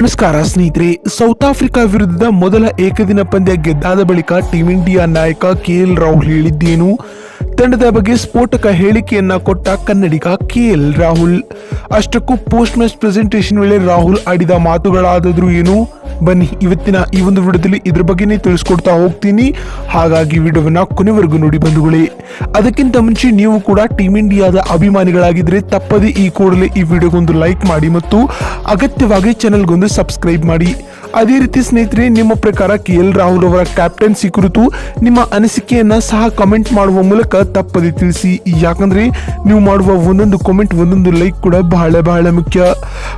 ನಮಸ್ಕಾರ ಸ್ನೇಹಿತರೆ. South Africa ವಿರುದ್ಧದ ಮೊದಲ ಏಕದಿನ ಪಂದ್ಯ ಗೆದ್ದಾದ ಬಳಿಕ ಟೀಂ ಇಂಡಿಯಾ ನಾಯಕ ಕೆಎಲ್ ರಾಹುಲ್ ಹೇಳಿದ್ದೇನು? ತಂಡದ ಬಗ್ಗೆ ಸ್ಫೋಟಕ ಹೇಳಿಕೆಯನ್ನ ಕೊಟ್ಟ ಕನ್ನಡಿಗ ಕೆಎಲ್ ರಾಹುಲ್. ಅಷ್ಟಕ್ಕೂ ಪೋಸ್ಟ್ ಮ್ಯಾಚ್ ಪ್ರೆಸೆಂಟೇಷನ್ ವೇಳೆ ರಾಹುಲ್ ಆಡಿದ ಮಾತುಗಳಾದರೂ ಏನು? ಬನ್ನಿ ಇವತ್ತಿನ ಈ ಒಂದು ವಿಡಿಯೋದಲ್ಲಿ ಇದ್ರ ಬಗ್ಗೆನೇ ತಿಳಿಸ್ಕೊಡ್ತಾ ಹೋಗ್ತೀನಿ. ಹಾಗಾಗಿ ವಿಡಿಯೋವನ್ನ ಕೊನೆವರೆಗೂ ನೋಡಿ ಬಂಧುಗಳೇ. ಅದಕ್ಕಿಂತ ಮುಂಚೆ ನೀವು ಕೂಡ ಟೀಂ ಇಂಡಿಯಾದ ಅಭಿಮಾನಿಗಳಾಗಿದ್ರೆ ತಪ್ಪದೆ ಈ ಕೂಡಲೇ ಈ ವಿಡಿಯೋಗೊಂದು ಲೈಕ್ ಮಾಡಿ ಮತ್ತು ಅಗತ್ಯವಾಗಿ ಚಾನೆಲ್ಗೊಂದು ಸಬ್ಸ್ಕ್ರೈಬ್ ಮಾಡಿ. ಅದೇ ರೀತಿ ಸ್ನೇಹಿತರೆ, ನಿಮ್ಮ ಪ್ರಕಾರ ಕೆಎಲ್ ರಾಹುಲ್ ಅವರ ಕ್ಯಾಪ್ಟನ್ಸಿ ಕುರಿತು ನಿಮ್ಮ ಅನಿಸಿಕೆಯನ್ನ ಸಹ ಕಮೆಂಟ್ ಮಾಡುವ ಮೂಲಕ ತಪ್ಪದೆ ತಿಳಿಸಿ. ಯಾಕಂದ್ರೆ ನೀವು ಮಾಡುವ ಒಂದೊಂದು ಕಾಮೆಂಟ್, ಒಂದೊಂದು ಲೈಕ್ ಕೂಡ ಬಹಳ ಬಹಳ ಮುಖ್ಯ.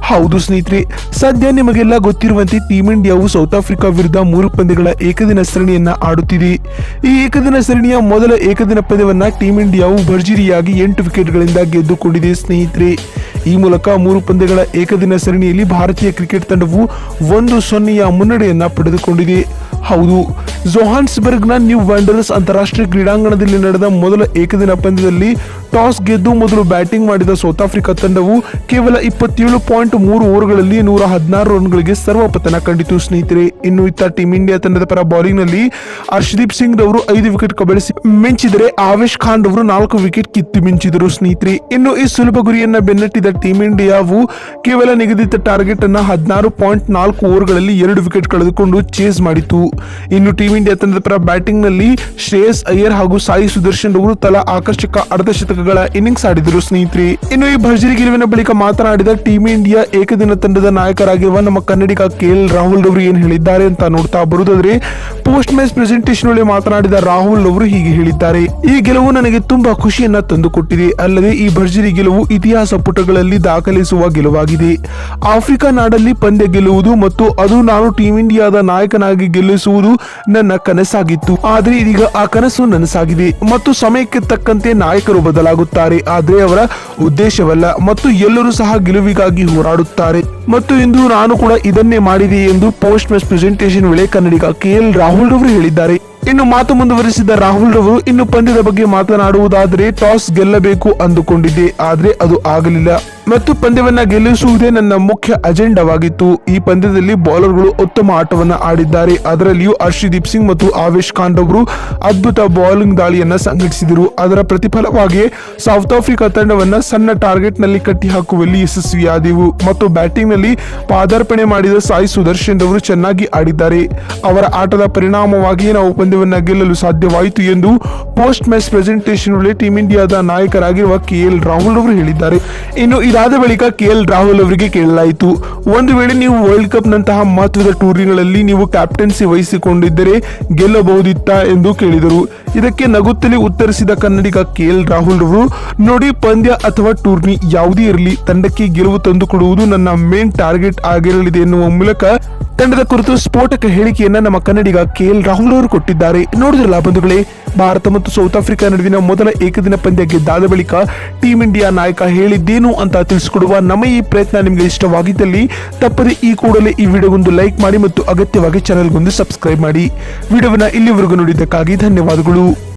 ಹೌದು ಸ್ನೇಹಿತರೆ, ಸದ್ಯ ನಿಮಗೆಲ್ಲ ಗೊತ್ತಿರುವಂತೆ ಟೀಂ ಇಂಡಿಯಾವು ಸೌತ್ ಆಫ್ರಿಕಾ ವಿರುದ್ಧ 3 ಪಂದ್ಯಗಳ ಏಕದಿನ ಸರಣಿಯನ್ನ ಆಡುತ್ತಿದೆ. ಈ ಏಕದಿನ ಸರಣಿಯ ಮೊದಲ ಏಕದಿನ ಪಂದ್ಯವನ್ನ ಟೀಂ ಇಂಡಿಯಾವು ಭರ್ಜರಿಯಾಗಿ 8 ವಿಕೆಟ್ಗಳಿಂದ ಗೆದ್ದುಕೊಂಡಿದೆ ಸ್ನೇಹಿತರೆ. ಈ ಮೂಲಕ 3 ಪಂದ್ಯಗಳ ಏಕದಿನ ಸರಣಿಯಲ್ಲಿ ಭಾರತೀಯ ಕ್ರಿಕೆಟ್ ತಂಡವು 1-0 ಮುನ್ನಡೆಯನ್ನ ಪಡೆದುಕೊಂಡಿದೆ. ಹೌದು, ಜೋಹಾನ್ಸ್ಬರ್ಗ್ನ ನ್ಯೂ ವಂಡರರ್ಸ್ ಅಂತಾರಾಷ್ಟ್ರೀಯ ಕ್ರೀಡಾಂಗಣದಲ್ಲಿ ನಡೆದ ಮೊದಲ ಏಕದಿನ ಪಂದ್ಯದಲ್ಲಿ ಟಾಸ್ ಗೆದ್ದು ಮೊದಲು ಬ್ಯಾಟಿಂಗ್ ಮಾಡಿದ ಸೌತ್ ಆಫ್ರಿಕಾ ತಂಡವು ಕೇವಲ 27.3 ಓವರ್ಗಳಲ್ಲಿ 116 ರನ್ಗಳಿಗೆ ಸರ್ವಪತನ ಕಂಡಿತು ಸ್ನೇಹಿತರೆ. ಇನ್ನು ಇತ್ತ ಟೀಂ ಇಂಡಿಯಾ ತಂಡದ ಪರ ಬೌಲಿಂಗ್ ನಲ್ಲಿ ಹರ್ಷದೀಪ್ ಸಿಂಗ್ ರವರು 5 ವಿಕೆಟ್ ಕಬಳಿಸಿ ಮಿಂಚಿದರೆ ಆವೇಶ್ ಖಾನ್ ರವರು 4 ವಿಕೆಟ್ ಕಿತ್ತು ಮಿಂಚಿದರು ಸ್ನೇಹಿತರೆ. ಇನ್ನು ಈ ಸುಲಭ ಗುರಿಯನ್ನ ಬೆನ್ನಟ್ಟಿದ ಟೀಂ ಇಂಡಿಯಾವು ಕೇವಲ ನಿಗದಿತ ಟಾರ್ಗೆಟ್ ಅನ್ನ 16.4 ಓವರ್ಗಳಲ್ಲಿ 2 ವಿಕೆಟ್ ಕಳೆದುಕೊಂಡು ಚೇಸ್ ಮಾಡಿತು. ಇನ್ನು ಟೀಂ ಇಂಡಿಯಾ ತಂಡದ ಪರ ಬ್ಯಾಟಿಂಗ್ ನಲ್ಲಿ ಶ್ರೇಯಸ್ ಅಯ್ಯರ್ ಹಾಗೂ ಸಾಯಿ ಸುದರ್ಶನ್ ರವರು ತಲಾ ಆಕರ್ಷಕ ಅರ್ಧಶತಕಗಳ ಇನ್ನಿಂಗ್ಸ್ ಆಡಿದರು ಸ್ನೇಹಿತರೆ. ಇನ್ನು ಈ ಭರ್ಜರಿ ಗೆಲುವಿನ ಬಳಿಕ ಮಾತನಾಡಿದ ಟೀಂ ಇಂಡಿಯಾ ಏಕದಿನ ತಂಡದ ನಾಯಕರಾಗಿರುವ ನಮ್ಮ ಕನ್ನಡಿಗ ಕೆಎಲ್ ರಾಹುಲ್ ರವರು ಏನ್ ಹೇಳಿದ್ದಾರೆ ಅಂತ ನೋಡ್ತಾ ಬರುವುದಾದ್ರೆ, ಪೋಸ್ಟ್ ಮ್ಯಾಚ್ ಪ್ರೆಸೆಂಟೇಷನ್ ವೇಳೆ ಮಾತನಾಡಿದ ರಾಹುಲ್ ಅವರು ಹೀಗೆ ಹೇಳಿದ್ದಾರೆ: ಈ ಗೆಲುವು ನನಗೆ ತುಂಬಾ ಖುಷಿಯನ್ನ ತಂದುಕೊಟ್ಟಿದೆ. ಅಲ್ಲದೆ ಈ ಭರ್ಜರಿ ಗೆಲುವು ಇತಿಹಾಸ ಪುಟಗಳಲ್ಲಿ ದಾಖಲಿಸುವ ಗೆಲುವಾಗಿದೆ. ಆಫ್ರಿಕಾ ನಾಡಲ್ಲಿ ಪಂದ್ಯ ಗೆಲ್ಲುವುದು ಮತ್ತು ಅದು ನಾನು ಟೀಂ ಇಂಡಿಯಾದ ನಾಯಕನಾಗಿ ಗೆಲ್ಲಿಸುವುದು ನನ್ನ ಕನಸಾಗಿತ್ತು. ಆದ್ರೆ ಇದೀಗ ಆ ಕನಸು ನನಸಾಗಿದೆ ಮತ್ತು ಸಮಯಕ್ಕೆ ತಕ್ಕಂತೆ ನಾಯಕರು ಬದಲಾಗುತ್ತಾರೆ, ಆದ್ರೆ ಅವರ ಉದ್ದೇಶವಲ್ಲ. ಮತ್ತು ಎಲ್ಲರೂ ಸಹ ಗೆಲುವಿಗಾಗಿ ಹೋರಾಡುತ್ತಾರೆ ಮತ್ತು ಇಂದು ನಾನು ಕೂಡ ಇದನ್ನೇ ಮಾಡಿದೆ ಎಂದು ಪೋಸ್ಟ್ ಮ್ಯಾಚ್ ಪ್ರೆಸೆಂಟೇಷನ್ ವೇಳೆ ಕನ್ನಡಿಗ ಕೆಎಲ್ ರಾಹುಲ್ ರವರು ಹೇಳಿದ್ದಾರೆ. ಇನ್ನು ಮಾತು ಮುಂದುವರಿಸಿದ ರಾಹುಲ್ ರವರು, ಇನ್ನು ಪಂದ್ಯದ ಬಗ್ಗೆ ಮಾತನಾಡುವುದಾದರೆ ಟಾಸ್ ಗೆಲ್ಲಬೇಕು ಅಂದುಕೊಂಡಿದ್ದೆ, ಆದ್ರೆ ಅದು ಆಗಲಿಲ್ಲ ಮತ್ತು ಪಂದ್ಯವನ್ನ ಗೆಲ್ಲಿಸುವುದೇ ನನ್ನ ಮುಖ್ಯ ಅಜೆಂಡಾವಾಗಿತ್ತು. ಈ ಪಂದ್ಯದಲ್ಲಿ ಬೌಲರ್ಗಳು ಉತ್ತಮ ಆಟವನ್ನ ಆಡಿದ್ದಾರೆ. ಅದರಲ್ಲಿಯೂ ಹರ್ಷದೀಪ್ ಸಿಂಗ್ ಮತ್ತು ಆವೇಶ್ ಖಾನ್ ರವರು ಅದ್ಭುತ ಬೌಲಿಂಗ್ ದಾಳಿಯನ್ನ ಸಂಘಟಿಸಿದರು. ಅದರ ಪ್ರತಿಫಲವಾಗಿ ಸೌತ್ ಆಫ್ರಿಕಾ ತಂಡವನ್ನ ಸಣ್ಣ ಟಾರ್ಗೆಟ್ ನಲ್ಲಿ ಕಟ್ಟಿ ಹಾಕುವಲ್ಲಿ ಯಶಸ್ವಿಯಾದೆವು ಮತ್ತು ಬ್ಯಾಟಿಂಗ್ ನಲ್ಲಿ ಪಾದಾರ್ಪಣೆ ಮಾಡಿದ ಸಾಯಿ ಸುದರ್ಶನ್ ರವರು ಚೆನ್ನಾಗಿ ಆಡಿದ್ದಾರೆ. ಅವರ ಆಟದ ಪರಿಣಾಮವಾಗಿ ನಾವು ಪಂದ್ಯವನ್ನ ಗೆಲ್ಲಲು ಸಾಧ್ಯವಾಯಿತು ಎಂದು ಪೋಸ್ಟ್ ಮ್ಯಾಚ್ ಪ್ರೆಸೆಂಟೇಷನ್ ವೇಳೆ ಟೀಂ ಇಂಡಿಯಾದ ನಾಯಕರಾಗಿರುವ ಕೆಎಲ್ ರಾಹುಲ್ ಅವರು ಹೇಳಿದ್ದಾರೆ. ಇನ್ನು ಇದಾದ ಬಳಿಕ ಕೆಎಲ್ ರಾಹುಲ್ ಅವರಿಗೆ ಕೇಳಲಾಯಿತು, ಒಂದು ವೇಳೆ ನೀವು ವರ್ಲ್ಡ್ ಕಪ್ ನಂತಹ ಮಹತ್ವದ ಟೂರ್ನಿಗಳಲ್ಲಿ ನೀವು ಕ್ಯಾಪ್ಟನ್ಸಿ ವಹಿಸಿಕೊಂಡಿದ್ದರೆ ಗೆಲ್ಲಬಹುದಿತ್ತಾ ಎಂದು ಕೇಳಿದರು. ಇದಕ್ಕೆ ನಗುತ್ತಲೇ ಉತ್ತರಿಸಿದ ಕನ್ನಡಿಗ ಕೆಎಲ್ ರಾಹುಲ್ ಅವರು, ನೋಡಿ, ಪಂದ್ಯ ಅಥವಾ ಟೂರ್ನಿ ಯಾವುದೇ ಇರಲಿ, ತಂಡಕ್ಕೆ ಗೆಲುವು ತಂದುಕೊಡುವುದು ನನ್ನ ಮೇನ್ ಟಾರ್ಗೆಟ್ ಆಗಿರಲಿದೆ ಎನ್ನುವ ಮೂಲಕ ತಂಡದ ಕುರಿತು ಸ್ಫೋಟಕ ಹೇಳಿಕೆಯನ್ನ ನಮ್ಮ ಕನ್ನಡಿಗ ಕೆಎಲ್ ರಾಹುಲ್ ಅವರು ಕೊಟ್ಟಿದ್ದಾರೆ. ನೋಡಿದ್ರಲ್ಲ ಬಂಧುಗಳೇ, ಭಾರತ ಮತ್ತು ಸೌತ್ ಆಫ್ರಿಕಾ ನಡುವಿನ ಮೊದಲ ಏಕದಿನ ಪಂದ್ಯ ಗೆದ್ದಾದ ಬಳಿಕ ಟೀಂ ಇಂಡಿಯಾ ನಾಯಕ ಹೇಳಿದ್ದೇನು ಅಂತ ತಿಳಿಸಿಕೊಡುವ ನಮ್ಮ ಈ ಪ್ರಯತ್ನ ನಿಮಗೆ ಇಷ್ಟವಾಗಿದ್ದಲ್ಲಿ ತಪ್ಪದೆ ಈ ಕೂಡಲೇ ಈ ವಿಡಿಯೋಗೊಂದು ಲೈಕ್ ಮಾಡಿ ಮತ್ತು ಅಗತ್ಯವಾಗಿ ಚಾನೆಲ್ಗೊಂದು ಸಬ್ಸ್ಕ್ರೈಬ್ ಮಾಡಿ. ವಿಡಿಯೋವನ್ನ ಇಲ್ಲಿವರೆಗೂ ನೋಡಿದ್ದಕ್ಕಾಗಿ ಧನ್ಯವಾದಗಳು.